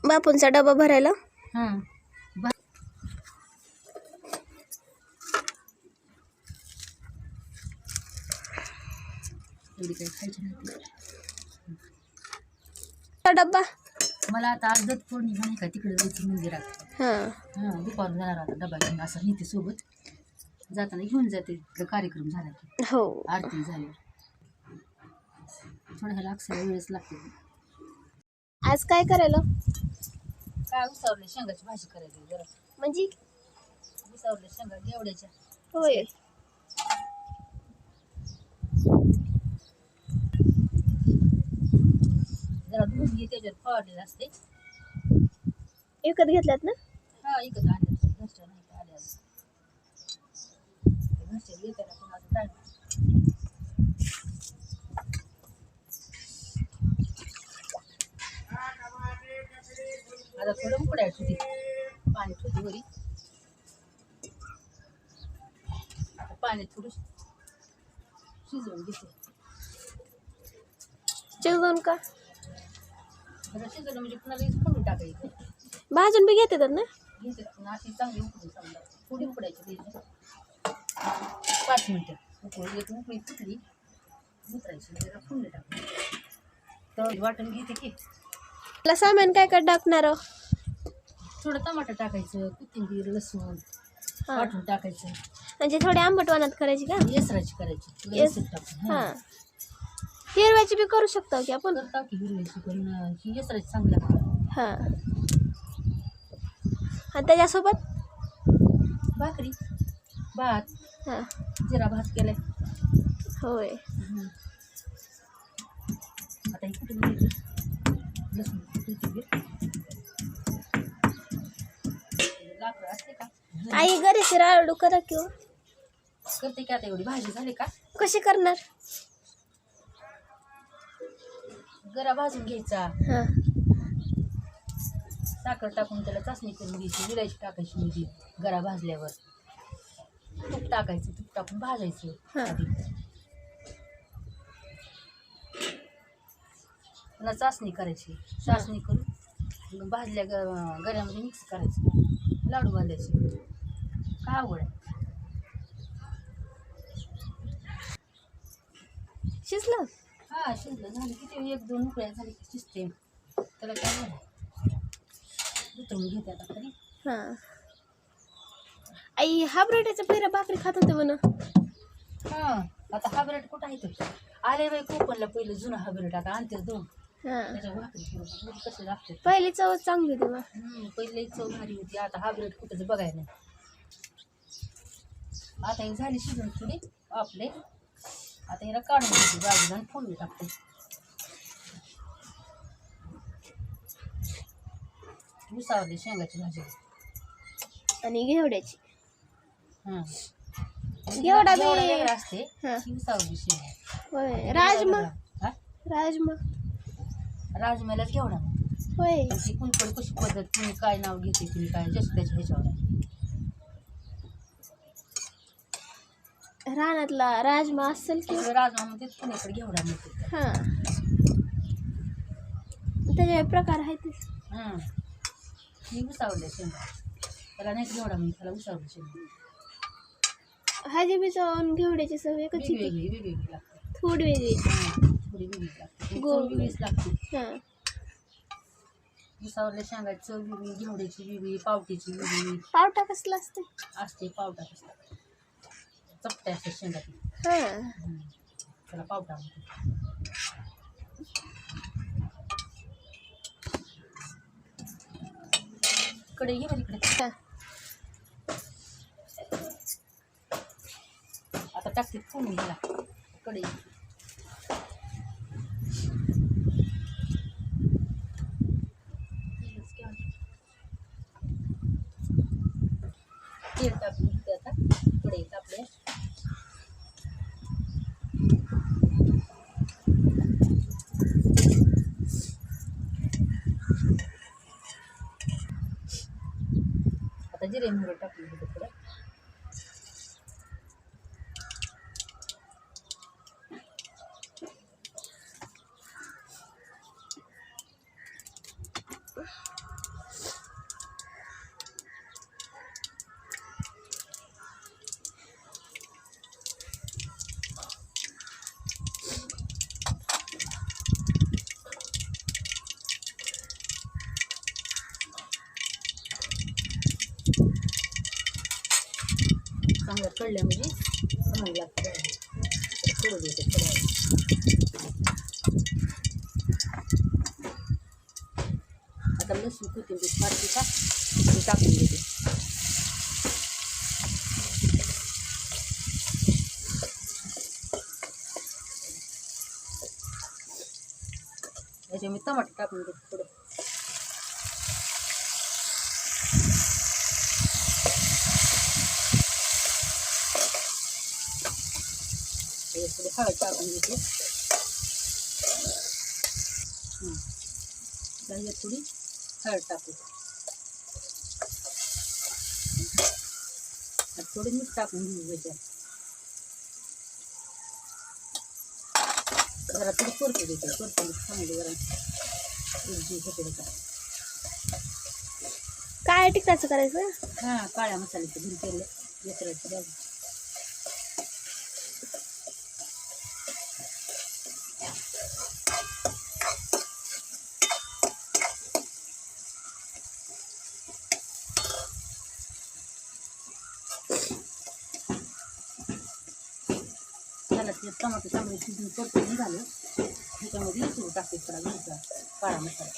बापूंचा डबा भरायला. हां एवढी काही खायची नाही. डब्बा मला आता अर्धत पौर्णिमा नाही का तिकडे जायचं मंदिरात. हां दुपारून जाणार आता डबा घेऊन असं नीती सोबत जाताना घेऊन जाते. कार्यक्रम झाला की हो. आरती झाली थोड्या ह्याला अक्षर वेळच लागते. आज काय करायला? काय उसावरले शेंगाची भाजी करायची जरा. म्हणजे उसावरले शेंगा घेवड्याच्या. होय. जरा धुवून घे त्याच्यात फवारलेलं असते. विकत घेतल्यात ना? हा इकत आणले घरच्या नाही का आले आज घरच्या येताना पण आज टाइम. आता थोडं उकडायचं होती पाणी ठेवते वरी. आता पाणी थोडं शिजवून घेते. चिरून का? जरा शिजवलं म्हणजे पुन्हा लगेच फोडून टाकायचं. भाजून बी घेतात ना? घेते पुन्हा अशी चांगली उकडून समजा थोडी उकडायची द्यायची 5 मिनटं. एक उकळी फुटली उतरायची जरा फुंड टाकायची. तर वाटून घेते की त्याला सामान काय काय टाकणार आहो? थोडं टमाटर टाकायचं, कोथिंबीर, लसूण वाटून टाकायचं. म्हणजे थोडी आंबटवानात करायची का? येसराची करायची. येसर टाकून हां. हिरव्याची बी करू शकतो की आपण. करता की हिरव्याची पण ही येसराची चांगली लागते. हां. आणि त्याच्यासोबत भाकरी भात. हां. जिरा भात केलाय. होय. आता हे कुठून घ्यायचं लसूण कोथिंबीर लाकडं असते का आई घरीच राळू करा किंवा करते की. आता एवढी भाजी झाली का कशी करणार? गरा भाजून घ्यायचा. हां. साखर टाकून त्याला चाचणी करून घ्यायची. विलायची टाकायची मध्ये गरा भाजल्यावर. तूप टाकायचं. तूप टाकून भाजायचं आधी. पुन्हा चाचणी करायची. चाचणी करून भाजल्या गऱ्यामध्ये मिक्स करायचं. लाडू बांधायचे. काय आवड आहे. शिजलं? हा शिजलं झालं किती 1-2 उकळ्या झाली की शिजते. त्याला काय झालं उतरून घेते आता तरी. हां. आई हा बटाट्याचा पेरा भाकरी खात होते म्हणा. हां आता हा ब्रेड कुठं आहे तर आले बाई कोकणला पहिलं जुना हा ब्रेड. आता आणते 2 हां. त्याच्या भाकरी करून कसे लागते. पहिली चव चांगली होती मग. पहिले चव भारी होती. आता हा ब्रेड कुठंच बघायला नाही. आता ही झाली शिजून थोडी आपले. आता हिला काढून घ्यायची बाजूला आणि फोडून टाकते. उसावरली शेंगाची भाजी आणि घेवड्याची. हां घेवडा बी वेगळा असते. हां. ही उसावरली शेंगा. होय. राजमा. हा राजमा. राजम्यालाच घेवडा. होय. ती कुणपण कशी पद्धत कुणी काय नाव घेते कुणी काय जसं त्याच्या ह्याच्यावर आहे. रानातला राजमा असेल की. राजमा म्हणते पुण्याकडे घेवडा म्हणते. हां. त्याचे प्रकार आहेत. हां ही उसावरल्या शेंगा. त्याला नाही घेवडा म्हणते. त्याला उसावरल्या शेंगा. भाजी बी चव आणि घेवड्याची चव एकच येते. वेगळी लागते. थोडी वेगळी. थोडी वेगळी लागते. गोड. वेगळीच लागते. हां. उसावरल्या शेंगाची चव वेगळी, घेवड्याची वेगळी, पावट्याची वेगळी पावटा कसला असते? असते. पावटा कसला चपट्या असते शेंगा ती. हां. त्याला पावटा म्हणते. इकडे ये बरं इकडे. हां. आता टाकते फोडून घ्यायला इकडे. तेल टाकून घेते आता इकडे आपले. आता जिरे मोहरी टाकून घेते थोडं. कळल्या म्हणजे चांगलं लागतं थोडं द्यायचं थोडं. आता लसूण कोथिंबीर फारशी का टाकून देते. त्याच्या मी टमाटर टाकून देते थोडं. थोडी हळद टाकून देते. त्याच्यात थोडी हळद टाकू. थोडी मीठ टाकून घेऊ त्याच्यात. जरा थोडी परतू देते. परतून चांगली जरा होते का. काय तिखटाचं करायचं. हां काळ्या मसाल्याचं घरी केलं विसरायचं बाजू. झालं ते टमाटर चांगले शिजून परतून झालं. त्याच्यामध्ये सुरू टाकते थोडा घरचा काळा मसाला.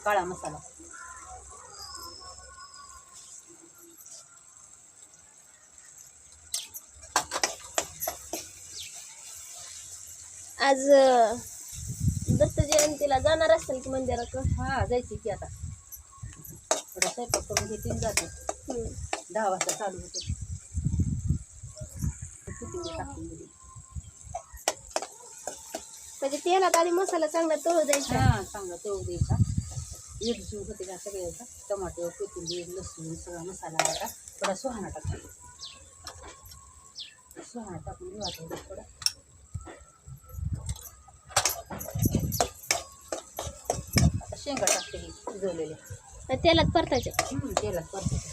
काळा मसाला आज दत्त जयंतीला जाणार असेल की मंदिरात. हां जायची की आता थोडा स्वयंपाक करून घेते आणि जाते. 10 वाजता चालू होते. कोथिंबीर टाकून दिली. म्हणजे तेलात आधी मसाला चांगला तळू द्यायचा. हां चांगला तळू द्यायचा. एक जीव होते का सगळ्याचा. टमाटर कोथिंबीर लसूण सगळा मसाला आता थोडा सुहाणा टाकते. सुहाणा टाकून घेऊ आता थोडा. आता शेंगा टाकते ही शिजवलेल्या. तेलात परतायचे. तेलात परतायचे.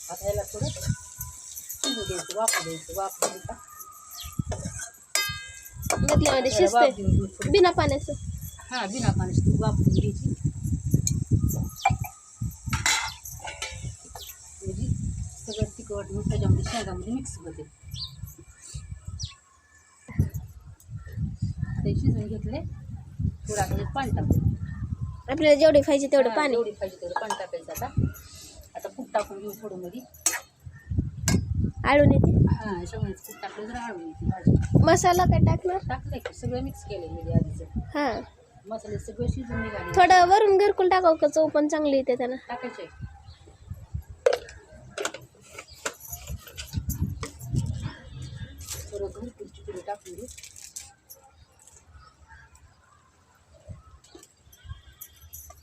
आता ह्याला थोडं शिजू द्यायचं. वाफू द्यायचं. वाफ दिली का घेतल्यामध्ये शिजते बिना पाण्याचं. हां बिना पाण्याची वाफून घ्यायची. म्हणजे सगळं तिखट मग त्याच्यामध्ये शेंगामध्ये मिक्स होते. ते शिजून घेतले. थोडं आता पाणी टाकते. आपल्याला जेवढी पाहिजे तेवढं पाणी. जेवढी पाहिजे तेवढं पाणी टाकायचं. आता कूट टाकून घेऊ थोडं मध्ये. आळून येते. हां शेवण्याचं कूट टाकलं जर आळून येते भाजी. मसाला काय टाकणार. टाकलंय की सगळं मिक्स केलं मी आधीचं. हां मसाले सगळं शिजून निघाले. थोडं वरून घरकुल टाकावं का चव पण चांगली येते त्यानं. टाकायचे. थोडं घरकुलची पुडी टाकून दे.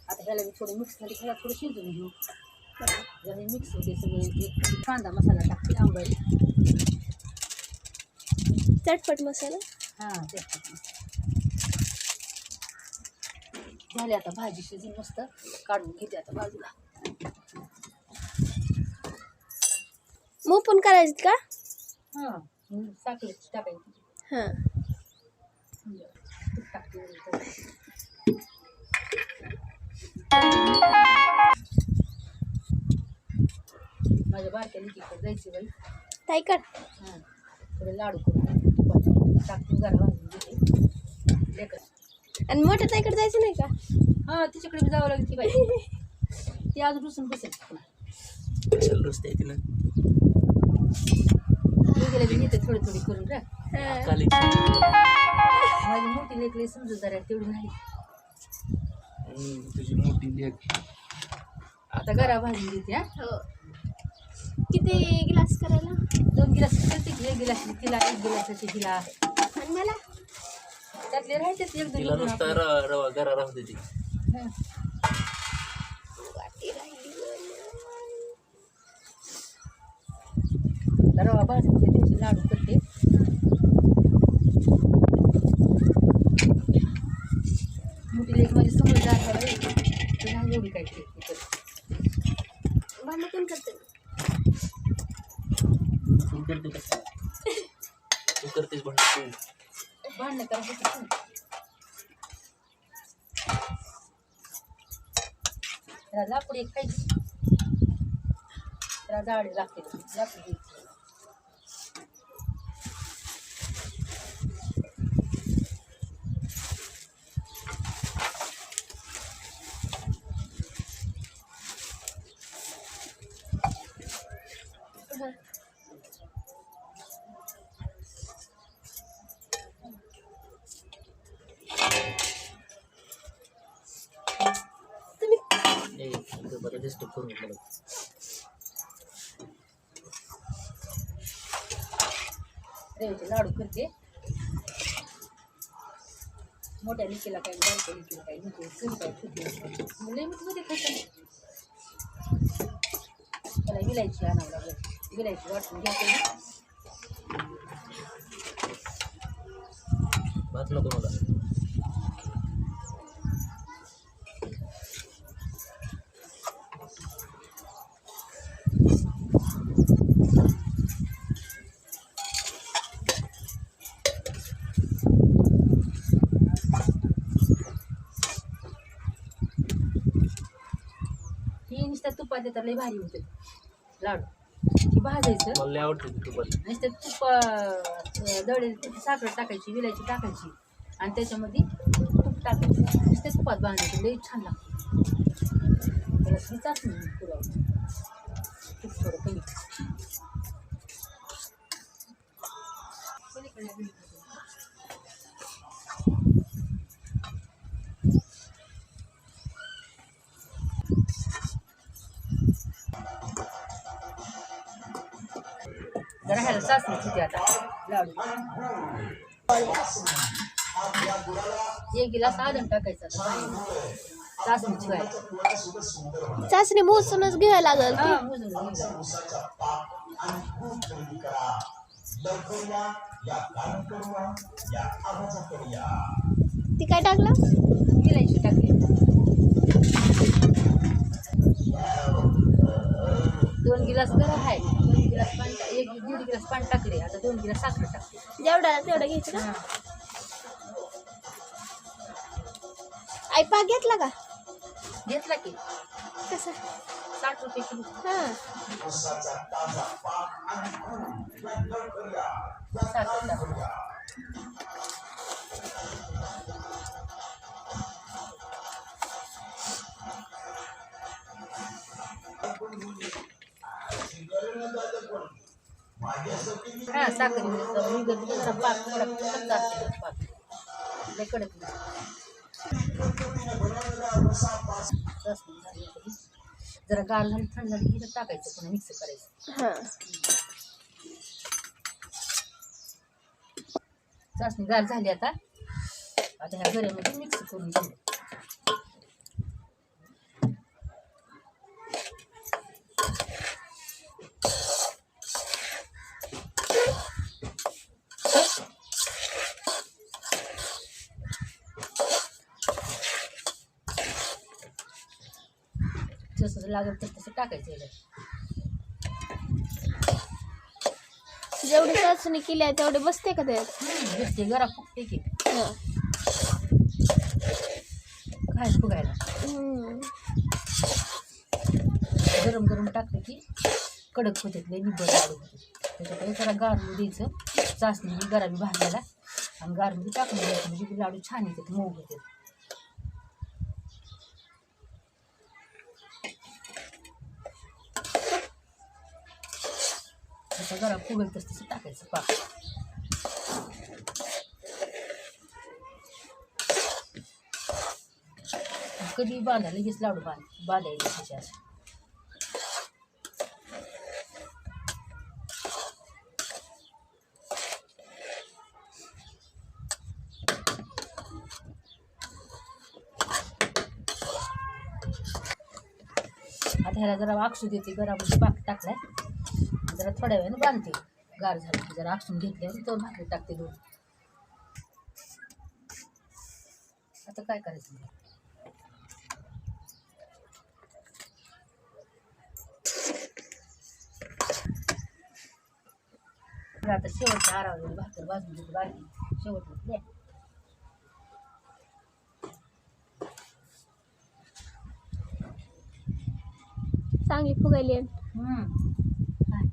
आता ह्याला मी थोडं मिक्स झाली. ह्याला थोडं शिजून घेऊ. जर हे मिक्स होते सगळे. एक कांदा मसाला टाकते आंबट. चटपट मसाला. हां चटपट झाले. आता भाजी शिजून मस्त काढून घेते आता बाजूला. मोपून करायचं का. हां साखर टाकायची. हां टाकते. माझ्या बारक्या लिकीकडे जायची बाई. ताईकड. हां थोडे लाडू करून टाकून जरा भाजून घेते. लेकर आणि मोठ्या ताईकडे जायचं नाही का. हां तिच्याकडे बी जावं लागेल की बाई. ती आज रुसून बसेल. रस्ते तिला गेले बी येते थोडी थोडी करून रे. माझी मोठी लेकली समजूतदार आहे तेवढी नाही. तुझी मोठी लेक आता गरा भाजून घेते. हो किती गिलास करायला. 2 गिलास करते की. 1 गिलास तिला 1 गिलासाची तिला. आणि मला त्यातले राहायचे 1-2 तिला नुसता रवा गरा राहू दे ती. वाटी राहिली. रवा भाजून घेते. त्याचे लाडू करते. मोठी लेक माझी समजदार आहे. नाही एवढी काय करते. भांडण कोण करते. भांडणं करायचं. त्याला लाकूड एक खायची, त्याला जाळी लागते लाकूड घ्यायची. बरं डिस्टर्ब करून मला. रेवचे लाडू करते. मोठ्या लिकीला काही बारक्या लिकीला काही मध्ये खायचं. त्याला विलायची आणावं लागलं. विलायची वाटून घ्यायची. भात नको मला. ही नुसत्या तुपात देतात लय भारी होते लाडू. ही भाजायचं मला लय आवडते तुपात. नुसतं तूप दळे साखर टाकायची, विलायची टाकायची आणि त्याच्यामध्ये तूप टाकायचं. नुसते तुपात बांधायचं लय छान लागतं. त्याला चाचणी पुरायची तूप थोडं कमी. जरा ह्याला चाचणी होती आता लाडू. 1 गिलास आदन टाकायचं चाचणी ठेवायची. चाचणी मोजूनच घ्यायला लागल ती. हा मोजून घ्यायचं. ती काय टाकलं? विलायची टाकली. 2 गिलास गरम आहे. 2 गिलास पाणी 1-1.5 गिलास पाणी टाकले. आता 2 गिलास साखर टाकते. जेवढा तेवढं घ्यायचं ना. हा. आई पाक घेतला का? घेतला की कसा? 60 रुपये किलो. हां साखर टाकली. हा साखर जरा पाक थोडा कच्चा असते पाक लय कडक नाही. जरा गार झाली थंड झाली की टाकायचं पुन्हा मिक्स करायचं. हां चाचणी गार झाली आता ह्या गऱ्यामध्ये मिक्स करून घेऊ. जसं लागेल तसं टाकायचं याला. जेवढी चाचणी केली आहे तेवढे बसते का त्यात? भेटते गरा फुगते की हां काय फुगायला. गरम गरम टाकलं की कडक होते लय निब्बर लाडू होते. त्याच्याकडे जरा गारमध्ये द्यायचं. चाचणी गरा बी भाजलेला आणि गारमध्ये टाकून द्यायचं म्हणजे लाडू छान येतात मऊ होते. आता जरा फुगेल तसं टाकायचं पाक. कधी बांधा लगेच लाडू बांधायचे त्याच्या. आता ह्याला जरा आक्षू देते. गरामध्ये पाक टाकलाय जरा थोड्या वेळाने बांधते. गार झालं की जरा आक्षून घेतल्यावर तो भाकरी टाकते 2. आता काय करायचं आता शेवटच्या आरावलेली भाकर भाजून घेते बारीक. शेवटला द्या. चांगली फुगायली आहे. काय?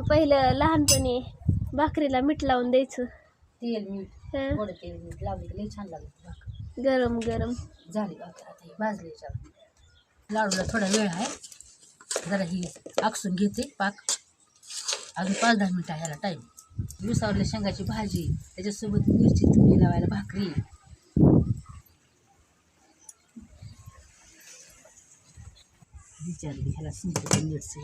पहिलं लहानपणी भाकरीला मीठ लावून द्यायचं. तेल मीठ हं. थोडं तेल मीठ लावलं की लई छान लागतं भाकर. गरम गरम. झाली भाकर आता ही भाजली याच्यावर. लाडूला थोडा वेळ आहे, जरा ही आकसून घेते पाक. अजून 5-10 मिनटं आहे ह्याला टाईम. विसावरल्या शेंगाची भाजी, त्याच्यासोबत मिरची तुम्ही लावायला भाकरी. विचारली ह्याला संपत मिरची